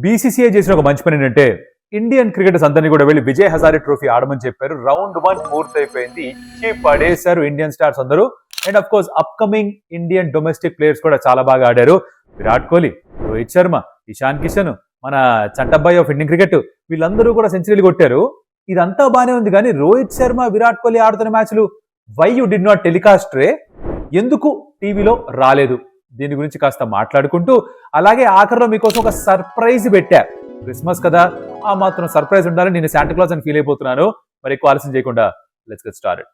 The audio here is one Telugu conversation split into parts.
బీసీసీఐ చేసిన ఒక మంచి పని ఏంటంటే ఇండియన్ క్రికెటర్స్ అందరినీ కూడా వెళ్ళి విజయ్ హజారే ట్రోఫీ ఆడమని చెప్పారు. రౌండ్ 1 పూర్తయిపోయింది. ఇచ్చి పడేశారు ఇండియన్ స్టార్స్ అందరూ. And of course upcoming Indian domestic players కూడా చాలా బాగా ఆడారు. విరాట్ కోహ్లీ, రోహిత్ శర్మ, ఇషాన్ కిషన్, మన చంటబ్బాయి ఆఫ్ ఇండియన్ క్రికెట్ వీళ్ళందరూ కూడా సెంచరీలు కొట్టారు. ఇదంతా బానే ఉంది కానీ రోహిత్ శర్మ, విరాట్ కోహ్లీ ఆడుతున్న మ్యాచ్లు why you did not telecast రే? ఎందుకు టీవీలో రాలేదు? దీని గురించి కాస్త మాట్లాడుకుంటూ అలాగే ఆఖరిలో మీకోసం ఒక సర్ప్రైజ్ పెట్టా. క్రిస్మస్ కదా, ఆ మాత్రం సర్ప్రైజ్ ఉండాలని నేను శాంటా క్లాస్ అని ఫీల్ అయిపోతున్నాను. మరి ఎక్కువ ఆలస్యం చేయకుండా let's get started.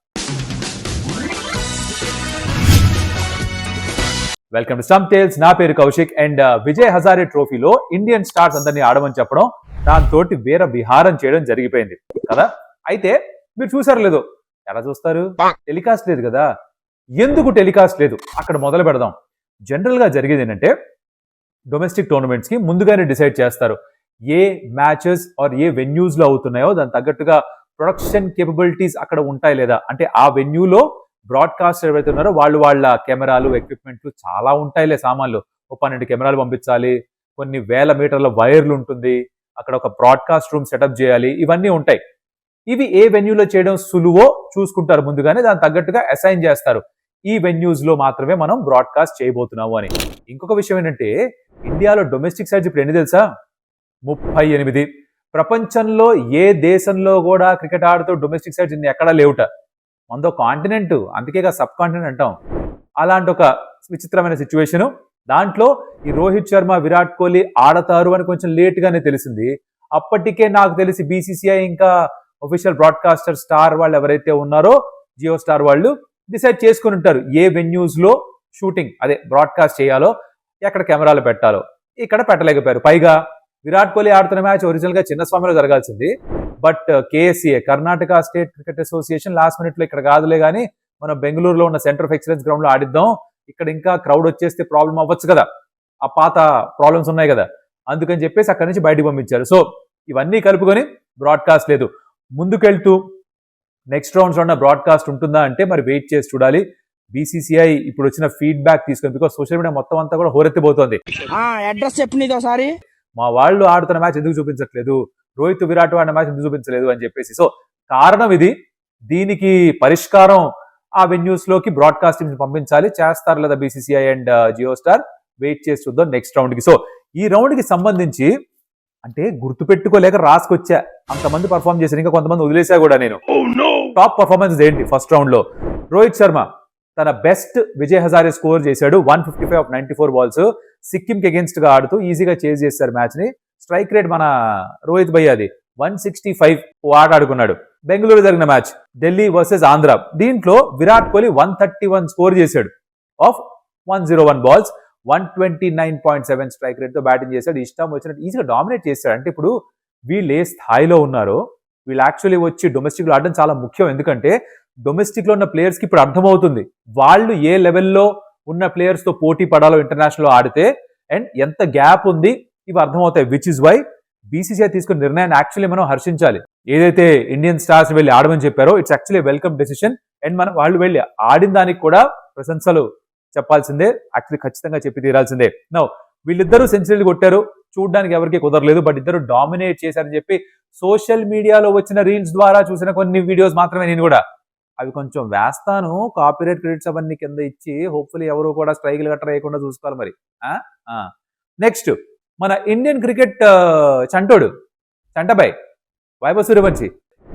Welcome to stump tales. నా పేరు కౌశిక్. అండ్ విజయ్ హజారే ట్రోఫీలో ఇండియన్ స్టార్స్ అందరినీ ఆడమని చెప్పడం, దాంతో వీర విహారం చేయడం జరిగిపోయింది కదా. అయితే మీరు చూసారు లేదో? ఎలా చూస్తారు? టెలికాస్ట్ లేదు కదా. ఎందుకు టెలికాస్ట్ లేదు అక్కడ మొదలు పెడదాం. జనరల్ గా జరిగేది ఏంటంటే డొమెస్టిక్ టోర్నమెంట్స్ కి ముందుగానే డిసైడ్ చేస్తారు ఏ మ్యాచెస్ ఆర్ ఏ వెన్యూస్ లో అవుతున్నాయో దాని తగ్గట్టుగా ప్రొడక్షన్ కేపబిలిటీస్ అక్కడ ఉంటాయి లేదా. అంటే ఆ వెన్యూలో బ్రాడ్కాస్ట్ ఎవరైతే ఉన్నారో వాళ్ళ కెమెరాలు, ఎక్విప్మెంట్లు చాలా ఉంటాయిలే, సామాన్లు. 12 కెమెరాలు పంపించాలి, కొన్ని వేల మీటర్ల వైర్లు ఉంటుంది, అక్కడ ఒక బ్రాడ్కాస్ట్ రూమ్ సెటప్ చేయాలి, ఇవన్నీ ఉంటాయి. ఇవి ఏ వెన్యూలో చేయడం సులువో చూసుకుంటారు ముందుగానే, దాని తగ్గట్టుగా అసైన్ చేస్తారు ఈ వెన్యూస్ లో మాత్రమే మనం బ్రాడ్కాస్ట్ చేయబోతున్నాము అని. ఇంకొక విషయం ఏంటంటే ఇండియాలో డొమెస్టిక్ సైడ్స్ ఇప్పుడు ఎన్ని తెలుసా? 38. ప్రపంచంలో ఏ దేశంలో కూడా క్రికెట్ ఆడుతూ డొమెస్టిక్ సైడ్స్ ఇన్ని ఎక్కడా లేవుట. మనదో కాంటినెంట్, అందుకే సబ్ కాంటినెంట్ అంటాం. అలాంటి ఒక విచిత్రమైన సిచ్యువేషన్. దాంట్లో ఈ రోహిత్ శర్మ, విరాట్ కోహ్లీ ఆడతారు అని కొంచెం లేట్ గానే తెలిసింది. అప్పటికే నాకు తెలిసి బీసీసీఐ ఇంకా ఒఫీషియల్ బ్రాడ్కాస్టర్ స్టార్ వాళ్ళు ఎవరైతే ఉన్నారో, జియో స్టార్ వాళ్ళు డిసైడ్ చేసుకుని ఉంటారు ఏ వెన్యూస్ లో షూటింగ్, అదే బ్రాడ్కాస్ట్ చేయాలో, ఎక్కడ కెమెరాలు పెట్టాలో. ఇక్కడ పెట్టలేకపోయారు. పైగా విరాట్ కోహ్లీ ఆడుతున్న మ్యాచ్ ఒరిజినల్ గా చిన్నస్వామిలో జరగాల్సింది. But KSCA, Karnataka state cricket association last minute లో ఇక్కడ కాదులే కానీ మనం బెంగళూరులో ఉన్న సెంటర్ ఆఫ్ ఎక్సలెన్స్ గ్రౌండ్ లో ఆడిద్దాం, ఇక్కడ ఇంకా క్రౌడ్ వచ్చేస్తే ప్రాబ్లం అవ్వచ్చు కదా, ఆ పాత ప్రాబ్లమ్స్ ఉన్నాయి కదా, అందుకని చెప్పేసి అక్కడి నుంచి బయటకు పంపించారు. సో ఇవన్నీ కలుపుకొని బ్రాడ్కాస్ట్ లేదు. ముందుకెళ్తూ నెక్స్ట్ రౌండ్స్ లో ఉన్న బ్రాడ్కాస్ట్ ఉంటుందా అంటే మరి వెయిట్ చేసి చూడాలి. బీసీసీఐ ఇప్పుడు వచ్చిన ఫీడ్బ్యాక్ తీసుకొని, బికాస్ సోషల్ మీడియా మొత్తం అంతా కూడా హోరెత్తిపోతుంది. అడ్రస్ చెప్పండి ఒకసారి, మా వాళ్ళు ఆడుతున్న మ్యాచ్ ఎందుకు చూపించట్లేదు, రోహిత్, విరాట్ ఆడిన మ్యాచ్ ఎందుకు చూపించలేదు అని చెప్పేసి. సో కారణం ఇది. దీనికి పరిష్కారం ఆ వెన్యూస్ లోకి బ్రాడ్కాస్టింగ్ పంపించాలి. చేస్తారు లేదా BCCI and Jio star? Wait చేసి చూద్దాం నెక్స్ట్ రౌండ్ కి. సో ఈ రౌండ్ కి సంబంధించి అంటే గుర్తుపెట్టుకోలేక రాసుకొచ్చా, అంతమంది పర్ఫార్మ్ చేశారు, ఇంకా కొంతమంది వదిలేసా కూడా నేను. టాప్ పర్ఫార్మెన్స్ ఏంటి? ఫస్ట్ రౌండ్ లో రోహిత్ శర్మ తన బెస్ట్ విజయ్ హజారే స్కోర్ చేశాడు. 155 ఆఫ్ 94 బాల్స్. సిక్కిం కి అగేన్స్ట్ గా ఆడుతూ ఈజీగా చేజ్ చేశారు మ్యాచ్ ని. స్ట్రైక్ రేట్ మన రోహిత్ భయ్యాది 165 ఆడుకున్నాడు. బెంగళూరు జరిగిన మ్యాచ్ ఢిల్లీ వర్సెస్ ఆంధ్ర, దీంట్లో విరాట్ కోహ్లీ 131 స్కోర్ చేశాడు ఆఫ్ 101 బాల్స్. 129.7 స్ట్రైక్ రేట్ తో బ్యాటింగ్ చేశాడు. ఇష్టం వచ్చినట్టు ఈజీగా డామినేట్ చేశాడు. అంటే ఇప్పుడు వీళ్ళు ఏ స్థాయిలో ఉన్నారో, వీళ్ళు యాక్చువల్లీ వచ్చి డొమెస్టిక్ లో ఆడడం చాలా ముఖ్యం. ఎందుకంటే డొమెస్టిక్ లో ఉన్న ప్లేయర్స్ కి ఇప్పుడు అర్థమవుతుంది వాళ్ళు ఏ లెవెల్లో ఉన్న ప్లేయర్స్ తో పోటీ పడాలో ఇంటర్నేషనల్ లో ఆడితే, అండ్ ఎంత గ్యాప్ ఉంది, ఇవి అర్థమవుతాయి. విచ్ ఇస్ వై బీసీసీఐ తీసుకున్న నిర్ణయాన్ని యాక్చువల్లీ మనం హర్షించాలి. ఏదైతే ఇండియన్ స్టార్స్ వెళ్ళి ఆడమని చెప్పారో it's actually welcome decision. And మనం వాళ్ళు వెళ్ళి ఆడిన దానికి కూడా ప్రశంసలు చెప్పాల్సిందే, యాక్చువల్లీ ఖచ్చితంగా చెప్పి తీరాల్సిందే. నౌ వీళ్ళిద్దరూ సెంచరీలు కొట్టారు, చూడడానికి ఎవరికి కుదరలేదు, బట్ ఇద్దరు డామినేట్ చేశారని చెప్పి సోషల్ మీడియాలో వచ్చిన రీల్స్ ద్వారా చూసిన కొన్ని వీడియోస్ మాత్రమే నేను కూడా అవి కొంచెం వేస్తాను. కాపీరైట్ క్రెడిట్స్ అవన్నీ కింద ఇచ్చి హోప్ఫుల్లీ ఎవరు కూడా స్ట్రైక్లు గట్రా వేయకుండా చూసుకోవాలి మరి. నెక్స్ట్ మన ఇండియన్ క్రికెట్ చంటోడు చంటబాయ్ వైభవ్ సూర్యవంశీ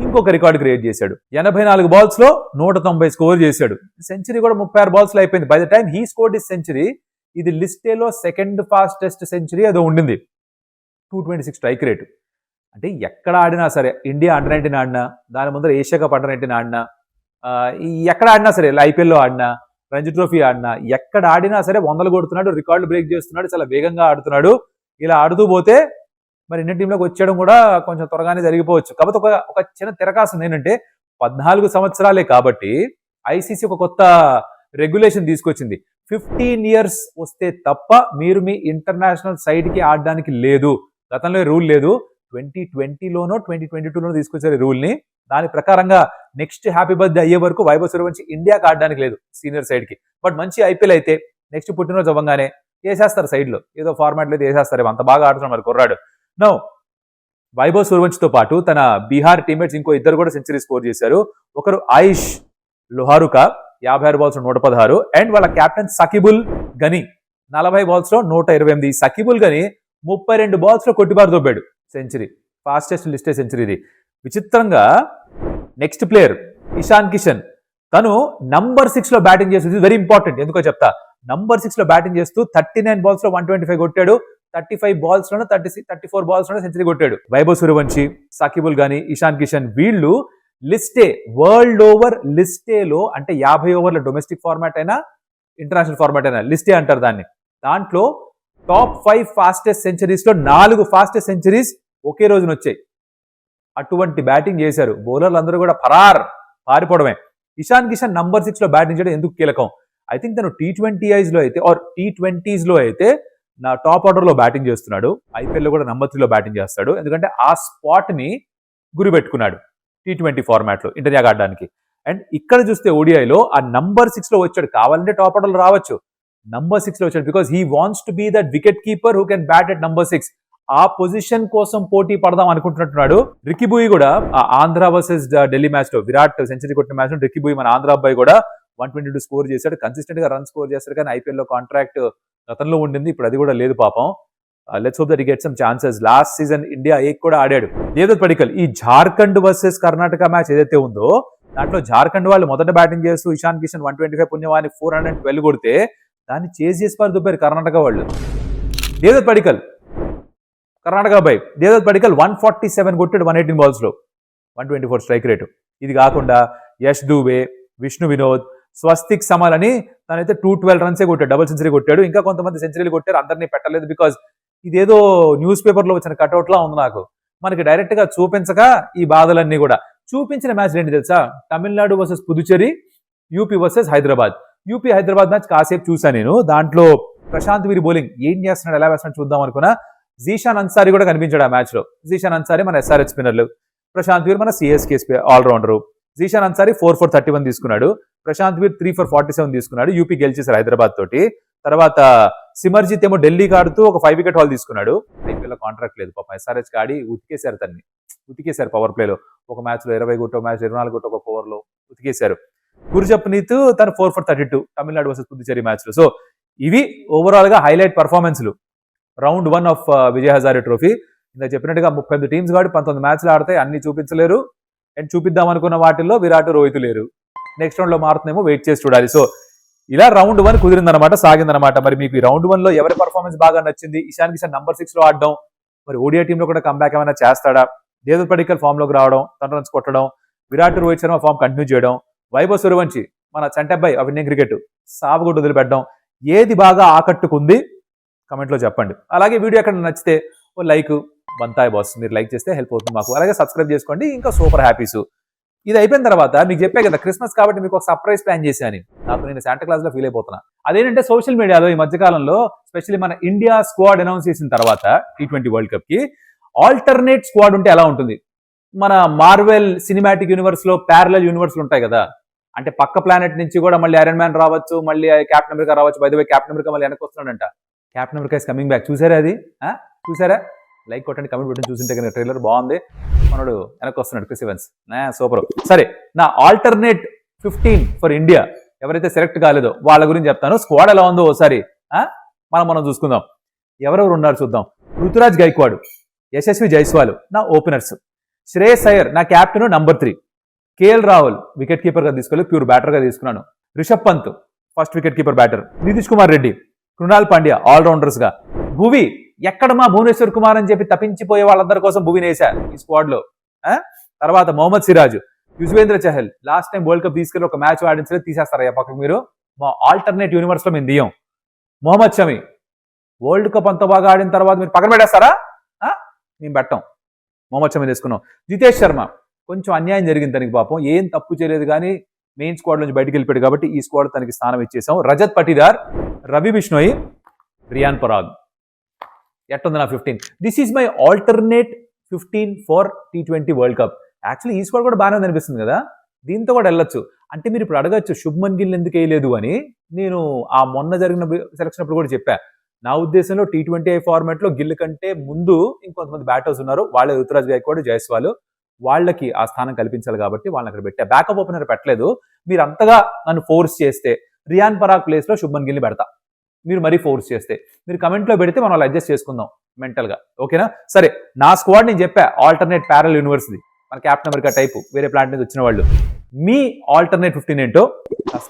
ఇంకొక రికార్డు క్రియేట్ చేశాడు. 84 బాల్స్ లో 190 స్కోర్ చేశాడు. సెంచరీ కూడా 36 బాల్స్ లో అయిపోయింది. By the time he scored this century, ఇది లిస్టేలో సెకండ్ ఫాస్టెస్ట్ సెంచరీ ఏదో ఉండింది. 226 స్ట్రైక్ రేట్. అంటే ఎక్కడ ఆడినా సరే, ఇండియా అండర్ 19 ఆడినా, దాని ముందర ఏషియా కప్ అండర్ 19 ఆడినా, ఎక్కడ ఆడినా సరే, ఐపీఎల్లో ఆడినా, రంజీ ట్రోఫీ ఆడినా, ఎక్కడ ఆడినా సరే 100 కొడుతున్నాడు, రికార్డు బ్రేక్ చేస్తున్నాడు, చాలా వేగంగా ఆడుతున్నాడు. ఇలా ఆడుతూ పోతే మరి ఇండియన్ టీంలోకి వచ్చేయడం కూడా కొంచెం త్వరగానే జరిగిపోవచ్చు. కాకపోతే ఒక చిన్న తిరకాసం ఏంటంటే 14 సంవత్సరాలే కాబట్టి ఐసీసీ ఒక కొత్త రెగ్యులేషన్ తీసుకొచ్చింది. 15 years వస్తే తప్ప మీరు మీ ఇంటర్నేషనల్ సైడ్ కి ఆడడానికి లేదు. గతంలో రూల్ లేదు. 2020లోనో 2022లోనో తీసుకొచ్చారు ఈ రూల్ ని. దాని ప్రకారంగా నెక్స్ట్ హ్యాపీ బర్త్డే అయ్యే వరకు వైభవ్ సూర్యవంశీ ఇండియాకి ఆడడానికి లేదు సీనియర్ సైడ్ కి. బట్ మంచి ఐపీఎల్ అయితే నెక్స్ట్ పుట్టినరోజు అవ్వగానే వేసేస్తారు సైడ్ లో, ఏదో ఫార్మాట్ లో వేసేస్తారు. అంత బాగా ఆడుతున్నారు మరి కుర్రాడు. నౌ వైభవ్ సూర్యవంశితో పాటు తన బీహార్ టీమ్మేట్స్ ఇంకో ఇద్దరు కూడా సెంచరీ స్కోర్ చేశారు. ఒకరు ఆయుష్ లోహారుకా 56 balls 116, అండ్ వాళ్ళ captain Saqibul Gani 40 balls 128. Saqibul Gani 32 balls కొట్టిబారు దొబ్బాడు సెంచరీ. ఫాస్టెస్ట్ లిస్టెడ్ సెంచరీ ఇది. విచిత్రంగా నెక్స్ట్ ప్లేయర్ ఇషాన్ కిషన్, తను నంబర్ 6 లో బ్యాటింగ్ చేస్తుంది. వెరీ ఇంపార్టెంట్, ఎందుకో చెప్తా. నంబర్ 6 లో బ్యాటింగ్ చేస్తూ 39 balls 125 కొట్టాడు. 35 balls 34 balls సెంచరీ కొట్టాడు. వైభవ్ సూర్యవంశి, సాకిబుల్ గాని, ఇషాన్ కిషన్ వీళ్ళు లిస్టే, వరల్డ్ ఓవర్ లిస్టేలో, అంటే 50 ఓవర్ల డొమెస్టిక్ ఫార్మాట్ అయినా ఇంటర్నేషనల్ ఫార్మాట్ అయినా లిస్టే అంటారు దాన్ని. దాంట్లో టాప్ 5 ఫాస్టెస్ట్ సెంచరీస్ లో 4 ఫాస్టెస్ట్ సెంచరీస్ ఒకే రోజున వచ్చాయి. అటువంటి బ్యాటింగ్ చేశారు. బౌలర్లు అందరూ కూడా పారిపోవడమే. ఇషాన్ కిషన్ నంబర్ 6 లో బ్యాటింగ్ చేయడం ఎందుకు కీలకం? ఐ థింక్ తను T20s లో అయితే ఆర్ T20s లో అయితే నా టాప్ ఆర్డర్ లో బ్యాటింగ్ చేస్తున్నాడు. ఐపీఎల్ లో కూడా నంబర్ 3 లో బ్యాటింగ్ చేస్తాడు. ఎందుకంటే ఆ స్పాట్ ని గురి పెట్టుకున్నాడు T20 ఫార్మాట్ లో ఇండియాకి ఆడడానికి. అండ్ ఇక్కడ చూస్తే ఓడిఐలో ఆ నంబర్ 6 లో వచ్చాడు. కావాలంటే టాప్ ఆర్డర్ లో రావచ్చు, నంబర్ 6 లో వచ్చాడు because he wants to be that wicket keeper who can bat at number 6. ఆ పొజిషన్ కోసం పోటీ పడదాం అనుకుంటున్నట్టున్నాడు. రికీ బూయి కూడా ఆంధ్ర వర్సెస్ ఢిల్లీ మ్యాచ్ లో విరాట్ సెంచరీ కొట్టిన మ్యాచ్ లో రికీ బూయి మన ఆంధ్ర అబ్బాయి కూడా 122 స్కోర్ చేశాడు. కన్సిస్టెంట్ గా రన్ స్కోర్ చేస్తాడు. కానీ ఐపీఎల్ లో కాంట్రాక్ట్ గతంలో ఉండింది, ఇప్పుడు అది కూడా లేదు పాపం. Let's hope that he gets some chances. Last season India A కూడా ఆడాడు. దేవదత్ పడికల్ ఈ జార్ఖండ్ వర్సెస్ కర్ణాటక మ్యాచ్ ఏదైతే ఉందో దాంట్లో జార్ఖండ్ వాళ్ళు మొదట బ్యాటింగ్ చేస్తూ ఇషాన్ కిషన్ 125 పుణ్యవాని 412 కొడితే దాన్ని చేసి పారు దుబ్బారు కర్ణాటక వాళ్ళు. దేవదత్ పడికల్ కర్ణాటక అబ్బాయి దేవదత్ పడికల్ 147 కొట్టాడు 118 balls లో, 124 స్ట్రైక్ రేటు. ఇది కాకుండా యష్ దూబే, విష్ణు వినోద్, స్వస్తిక్ సమాల్ అని తనైతే 212 runs కొట్టాడు, డబుల్ సెంచరీ కొట్టాడు. ఇంకా కొంతమంది సెంచరీలు కొట్టారు, అందరినీ పెట్టలేదు బికాజ్ ఇదేదో న్యూస్ పేపర్ లో వచ్చిన కట్అవుట్ లా ఉంది నాకు. మనకి డైరెక్ట్ గా చూపించక ఈ బాధలన్నీ కూడా చూపించిన మ్యాచ్ ఏంటి తెలుసా? Tamil Nadu versus Puducherry, UP versus Hyderabad. UP Hyderabad match కాసేపు చూసాను నేను. దాంట్లో ప్రశాంత్ వీరి బౌలింగ్ ఏం చేస్తున్నాడు, ఎలా వేస్తున్నాడు చూద్దాం అనుకున్నా. జీషాన్ అన్సారీ కూడా కనిపించాడు ఆ మ్యాచ్ లో. జీషాన్ అన్సారీ మన ఎస్ఆర్హెచ్ స్పిన్నర్లు, ప్రశాంత్ వీర్ మన CSK allrounder. Zeeshan Ansari 4 for 31 తీసుకున్నాడు, ప్రశాంత్ వీర్ 3 for 47 తీసుకున్నాడు. యూపీ గెలిచేశారు హైదరాబాద్ తోటి. తర్వాత సిమర్జిత్ ఏమో ఢిల్లీకి ఆడుతూ ఒక 5 wicket haul తీసుకున్నాడు. ఐపీఎల్ లో కాంట్రాక్ట్ లేదు పాపం, ఎస్ఆర్హెచ్ ఆడి ఉతికేశారు పవర్ ప్లేలో. ఒక మ్యాచ్ లో 20 కొట్టు, ఒక మ్యాచ్ 24 కొట్టు, ఒక ఓవర్ లో ఉతికేశారు. గుర్జప్నీత్ తను 4 for 32 Tamil Nadu versus Puducherry match లో. సో ఇవి ఓవరాల్ గా హైలైట్ పర్ఫార్మెన్స్లు round 1 of Vijay Hazare trophy. ఇంత చెప్పినట్టుగా 35 టీమ్స్ కాబట్టి 19 మ్యాచ్లు ఆడతాయి, అన్ని చూపించలేరు. అండ్ చూపిద్దాం అనుకున్న వాటిల్లో విరాట్, రోహిత్ లేరు. నెక్స్ట్ రౌండ్ లో మారుతుందేమో, వెయిట్ చేసి చూడాలి. సో ఇలా రౌండ్ 1 కుదిరిందనమాట, సాగిందనమాట. మరి మీకు ఈ రౌండ్ 1 లో ఎవరి పర్ఫార్మెన్స్ బాగా నచ్చింది? ఇషాన్ కిషన్ నంబర్ 6 లో ఆడడం, మరి ఓడిఐ టీంలో కూడా కంబ్యాక్ ఏమైనా చేస్తాడా? దేవదత్ పడికల్ ఫామ్ లోకి రావడం, తన రన్స్ కొట్టడం, విరాట్, రోహిత్ శర్మ ఫామ్ కంటిన్యూ చేయడం, వైభవ్ సూర్యవంశి మన చంటబ్బాయి అవి ఇండియన్ క్రికెట్ సాగుగొట్టు వదిలిపెట్టడం, ఏది బాగా ఆకట్టుకుంది కమెంట్లో చెప్పండి. అలాగే వీడియో ఎక్కడ నచ్చితే ఓ లైక్ బంతాయి బాస్, మీరు లైక్ చేస్తే హెల్ప్ అవుతుంది మాకు. అలాగే సబ్స్క్రైబ్ చేసుకోండి. ఇంకా సూపర్ హ్యాపీస్. ఇది అయిపోయిన తర్వాత మీకు చెప్పే కదా క్రిస్మస్ కాబట్టి మీకు ఒక సర్ప్రైజ్ ప్లాన్ చేశాను. నాకు నేను శాంటా క్లాస్ లో ఫీల్ అయిపోతున్నా. అదేంటంటే సోషల్ మీడియాలో ఈ మధ్యకాలంలో స్పెషల్లీ మన ఇండియా స్క్వాడ్ అనౌన్స్ చేసిన తర్వాత T20 వరల్డ్ కప్ కి ఆల్టర్నేట్ స్క్వాడ్ ఉంటే ఎలా ఉంటుంది? మన మార్వెల్ సినిమాటిక్ యూనివర్స్ లో ప్యారలల్ యూనివర్స్ ఉంటాయి కదా, అంటే పక్క ప్లానెట్ నుంచి కూడా మళ్ళీ ఐరన్ మ్యాన్ రావచ్చు, మళ్ళీ కెప్టెన్ అమెరికా రావచ్చు. By the way captain America మళ్ళీ వెనక్కి వస్తున్నాడంట. Captain America is coming back. చూసారా అది? చూసారా? లైక్ కొట్టండి, కమెంట్ పెట్టండి. చూసింటే కనుక ట్రైలర్ బాగుంది. మనోడు వెనక్కి వస్తున్నాడు, క్రిస్ ఎవన్స్ సూపర్. సరే, నా ఆల్టర్నేట్ 15 ఫర్ ఇండియా ఎవరైతే సెలెక్ట్ కాలేదో వాళ్ళ గురించి చెప్తాను. స్క్వాడ్ ఎలా ఉందో ఒకసారి మనం చూసుకుందాం. ఎవరెవరు ఉన్నారు చూద్దాం. రుతురాజ్ గైక్వాడ్, యశస్వి జైస్వాల్ నా ఓపెనర్స్, శ్రేయస్ అయ్యర్ నా captain number 3, KL Rahul wicket keeper గా తీసుకోలేదు, ప్యూర్ బ్యాటర్ గా తీసుకున్నాను. Rishabh Pant first wicket keeper batter, Nitish Kumar Reddy, Krunal Pandya allrounders గా, భువి ఎక్కడ మా భువనేశ్వర్ కుమార్ అని చెప్పి తప్పించిపోయే వాళ్ళందరి కోసం భువిని వేశా ఈ స్క్వాడ్ లో. తర్వాత Mohammed Siraj, Yuzvendra Chahal last time world cup తీసుకెళ్ళి ఒక మ్యాచ్ ఆడించలేదు, తీసేస్తారా పక్కకు మీరు? మా ఆల్టర్నేట్ యూనివర్స్ లో మేము దియం. మొహమ్మద్ షమి వరల్డ్ కప్ అంత బాగా ఆడిన తర్వాత మీరు పక్కన పెట్టేస్తారా? మేము పెట్టాం, మొహమ్మద్ షమి తీసుకున్నాం. జితేష్ శర్మ కొంచెం అన్యాయం జరిగింది తనకి పాపం, ఏం తప్పు చేయలేదు కానీ మెయిన్ స్క్వాడ్ నుంచి బయటకు వెళ్ళిపోయాడు కాబట్టి ఈ స్క్వాడ్ తనకి స్థానం ఇచ్చేసాం. రజత్ పటిదార్, రవి బిష్ణోయ్, రియాన్ పరాగ్. ఎట్టుంది నా 15? This is my alternate 15 for T20 world cup. Actually ఈ స్క్వాడ్ కూడా బాగానే అనిపిస్తుంది కదా, దీంతో కూడా వెళ్ళొచ్చు. అంటే మీరు ఇప్పుడు అడగచ్చు శుభ్మన్ గిల్ ఎందుకు వేయలేదు అని. నేను ఆ మొన్న జరిగిన సెలక్షన్ అప్పుడు కూడా చెప్పా, నా ఉద్దేశంలో T20I ఫార్మాట్ లో గిల్ కంటే ముందు ఇంకొంతమంది బ్యాటర్స్ ఉన్నారు. వాళ్ళే రుతురాజ్ గైక్వాడ్, జైస్వాల్. వాళ్ళకి ఆ స్థానం కల్పించాలి కాబట్టి వాళ్ళని అక్కడ పెట్టా. బ్యాకప్ ఓపెనర్ పెట్టలేదు. మీరు అంతగా నన్ను ఫోర్స్ చేస్తే రియాన్ పరాగ్ ప్లేస్ లో శుభ్మన్ గిల్ని పెడతా. మీరు మరీ ఫోర్స్ చేస్తే మీరు కమెంట్ లో పెడితే మనం అడ్జస్ట్ చేసుకుందాం మెంటల్ గా. ఓకేనా? సరే, నా స్క్వాడ్ నేను చెప్పా, ఆల్టర్నేట్ ప్యారల్ యూనివర్స్ ది, మన క్యాప్టెన్ అమెరికా టైపు వేరే ప్లాంట్ నుంచి వచ్చిన వాళ్ళు. మీ ఆల్టర్నేట్ 15 ఏంటో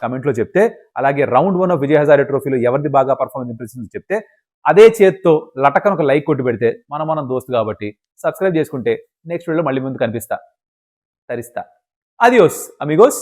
కమెంట్ లో చెప్తే, అలాగే రౌండ్ 1 ఆఫ్ విజయ్ హజారే ట్రోఫీలో ఎవరిది బాగా పర్ఫార్మెన్స్ అనిపిస్తుంది చెప్తే, అదే చేత్తో లటకన ఒక లైక్ కొట్టి పెడితే మనం దోస్తు కాబట్టి సబ్స్క్రైబ్ చేసుకుంటే నెక్స్ట్ వీడియోలో మళ్ళీ ముందు కనిపిస్తా, తరిస్తా. అదియోస్ అమిగోస్.